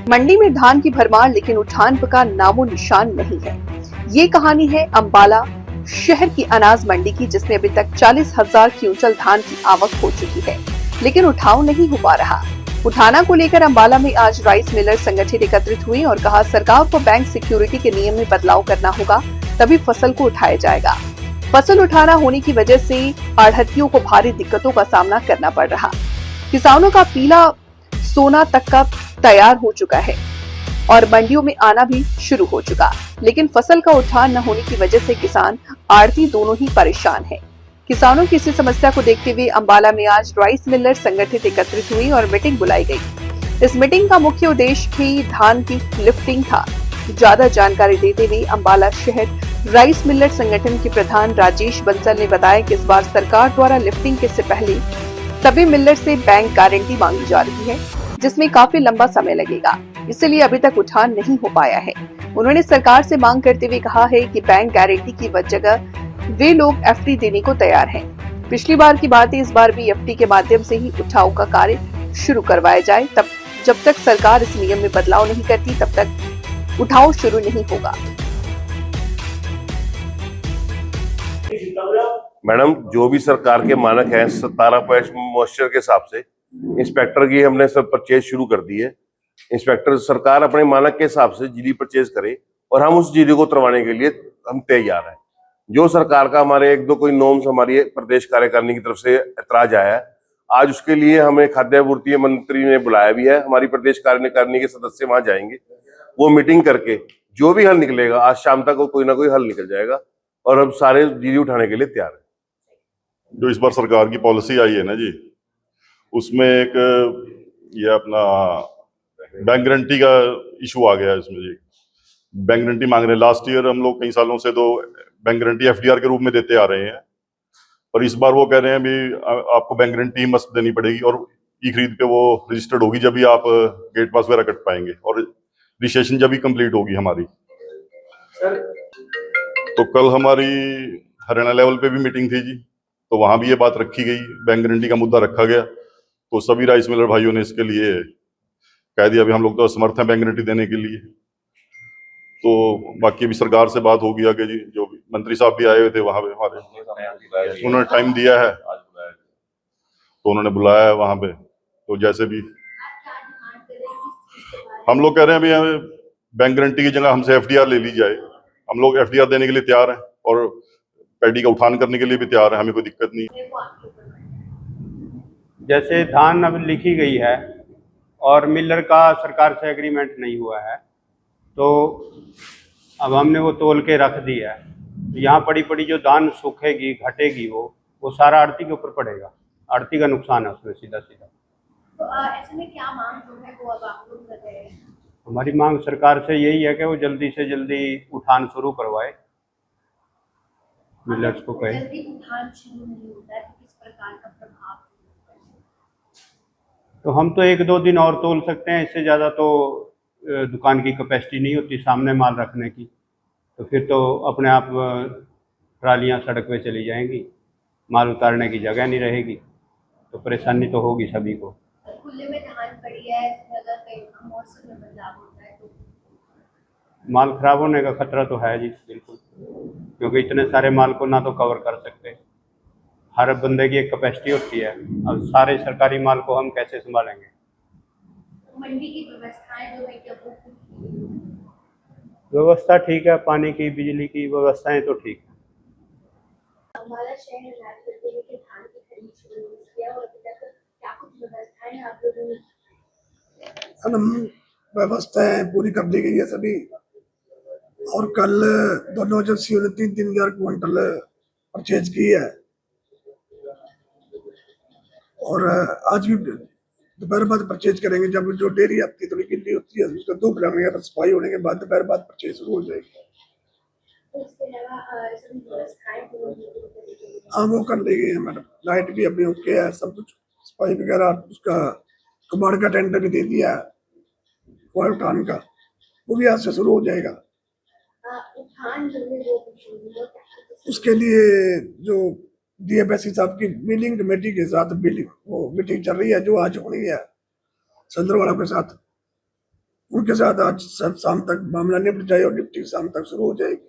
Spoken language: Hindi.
मंडी में धान की भरमार लेकिन उठान का नामो निशान नहीं है। ये कहानी है अंबाला शहर की अनाज मंडी की, जिसमें अभी तक 40,000 क्विंटल धान की आवक हो चुकी है, लेकिन उठाव नहीं हो पा रहा। उठाना को लेकर अंबाला में आज राइस मिलर संगठन एकत्रित हुए और कहा सरकार को बैंक सिक्योरिटी के नियम में बदलाव करना होगा, तभी फसल को उठाया जाएगा। फसल उठाना होने की वजह से आढ़तियों को भारी दिक्कतों का सामना करना पड़ रहा। किसानों का पीला सोना तक का तैयार हो चुका है और मंडियों में आना भी शुरू हो चुका, लेकिन फसल का उठान न होने की वजह से किसान आढ़ती दोनों ही परेशान हैं। किसानों की इसी समस्या को देखते हुए अंबाला में आज राइस मिलर संगठित एकत्रित हुई और मीटिंग बुलाई गई। इस मीटिंग का मुख्य उद्देश्य ही धान की लिफ्टिंग था। ज्यादा जानकारी देते हुए अंबाला शहर राइस मिलर संगठन के प्रधान राजेश बंसल ने बताया कि इस बार सरकार द्वारा लिफ्टिंग के से पहले सभी मिलर से बैंक गारंटी मांगी जा रही है, जिसमें काफी लंबा समय लगेगा, इसलिए अभी तक उठान नहीं हो पाया है। उन्होंने सरकार से मांग करते हुए कहा है कि बैंक गारंटी की जगह वे लोग एफडी देने को तैयार हैं। पिछली बार की बात है, इस बार भी एफडी के माध्यम से ही उठाव का कार्य शुरू करवाया जाए। तब जब तक सरकार इस नियम में बदलाव नहीं करती, तब तक उठाव शुरू नहीं होगा। मैडम, जो भी सरकार के मानक हैं 17 मॉइस्चर के हिसाब से इंस्पेक्टर की हमने सब परचेज शुरू कर दी है। इंस्पेक्टर सरकार अपने मानक के हिसाब से जीडी परचेज करे और हम उस जीडी को उतरवाने के लिए हम तैयार हैं। जो सरकार का हमारे एक दो कोई नॉर्म्स हमारी प्रदेश कार्यकारिणी की तरफ से ऐतराज आया है, आज उसके लिए हमें खाद्य आपूर्ति मंत्री ने बुलाया भी है। हमारी प्रदेश कार्यकारिणी के सदस्य वहां जाएंगे, वो मीटिंग करके जो भी हल निकलेगा आज शाम तक कोई ना कोई हल निकल जाएगा और हम सारे जीडी उठाने के लिए तैयार है। जो इस बार सरकार की पॉलिसी आई है ना जी, उसमें एक ये अपना बैंक गारंटी का इशू आ गया है इसमें जी। बैंक गारंटी मांग रहे हैं। लास्ट ईयर हम लोग कई सालों से तो बैंक गारंटी एफडीआर के रूप में देते आ रहे हैं, और इस बार वो कह रहे हैं भी आपको बैंक गारंटी मस्त देनी पड़ेगी और ई खरीद पे वो रजिस्टर्ड होगी, जब भी आप गेट पास वगैरह कट पाएंगे और रजिस्ट्रेशन जब भी कंप्लीट होगी हमारी। तो कल हमारी हरियाणा लेवल पे भी मीटिंग थी जी, तो वहां भी ये बात रखी गई, बैंक गारंटी का मुद्दा रखा गया। तो सभी राइस मिलर भाइयों ने इसके लिए कह दिया भी हम लोग तो असमर्थ हैं बैंक गारंटी देने के लिए। तो बाकी भी सरकार से बात होगी आगे जी। जो भी मंत्री साहब भी आए हुए थे वहां पे हमारे, उन्होंने टाइम दिया है, तो उन्होंने बुलाया है वहां पे। तो जैसे भी हम लोग कह रहे हैं भी हमें बैंक गारंटी की जगह हमसे एफडीआर ले ली जाए। हम लोग एफडीआर देने के लिए तैयार हैं और पैडी का उठान करने के लिए भी तैयार है, हमें कोई दिक्कत नहीं। जैसे धान अब लिखी गई है और मिलर का सरकार से एग्रीमेंट नहीं हुआ है, तो अब हमने वो तोल के रख दिया है। तो यहाँ पड़ी पड़ी जो धान सूखेगी घटेगी वो सारा आड़ती के ऊपर पड़ेगा। आड़ती का नुकसान है उसमें सीधा सीधा। तो ऐसे में क्या मांग जो है वो अब आप लोग कर रहे हैं? हमारी मांग सरकार से यही है कि वो जल्दी से जल्दी उठान शुरू करवाए, मिलर्स को कहे। जल्दी उठान शुरू नहीं होता है तो किस प्रकार का प्रभाव होता है? तो हम तो 1-2 दिन और तोल सकते हैं, इससे ज़्यादा तो दुकान की कैपेसिटी नहीं होती सामने माल रखने की। तो फिर तो अपने आप ट्रालियाँ सड़क पे चली जाएंगी, माल उतारने की जगह नहीं रहेगी, तो परेशानी तो होगी सभी को। खुले में धान पड़ी है, अगर कहीं मौसम में बदलाव होता है तो माल खराब होने का खतरा तो है जी, बिल्कुल, क्योंकि इतने सारे माल को ना तो कवर कर सकते। हर बंदे की एक कैपेसिटी होती है, अब सारे सरकारी माल को हम कैसे संभालेंगे? मंडी की व्यवस्थाएं जो है क्या वो? व्यवस्था ठीक है, पानी की बिजली की व्यवस्थाएं तो ठीक है। हमारा शहर राज्य के धान की खरीद शुरू किया और अभी तक क्या कुछ व्यवस्थाएं आप लोगों ने? व्यवस्थाएं पूरी कर दी गई है सभी, और कल दोनों एजेंसियों ने 3-3 क्विंटल परचेज की है, और आज भी दोपहर बाद परचेज करेंगे। जब जो डेयरी आपकी थोड़ी गिल्ली होती है उसका धूप लगने के सफाई होने के बाद दोपहर बाद परचेज शुरू हो जाएगी। तो इसके अलावा सभी व्यवस्थाएं हाँ वो कर ली गई है मैडम, लाइट भी अभी ओके है, सब कुछ सफाई वगैरह, उसका कबाड़ का टेंडर भी दे दिया है, उठान का वो भी आज से शुरू हो जाएगा। उठान जो है वो उसके लिए जो डीएफएससी साहब की बिलिंग कमेटी के साथ बिलिंग वो मीटिंग चल रही है, जो आज होनी है संद्रवाड़ा के साथ। उनके साथ आज शाम तक मामला निपट जाए और डिप्टी शाम तक शुरू हो जाएगी।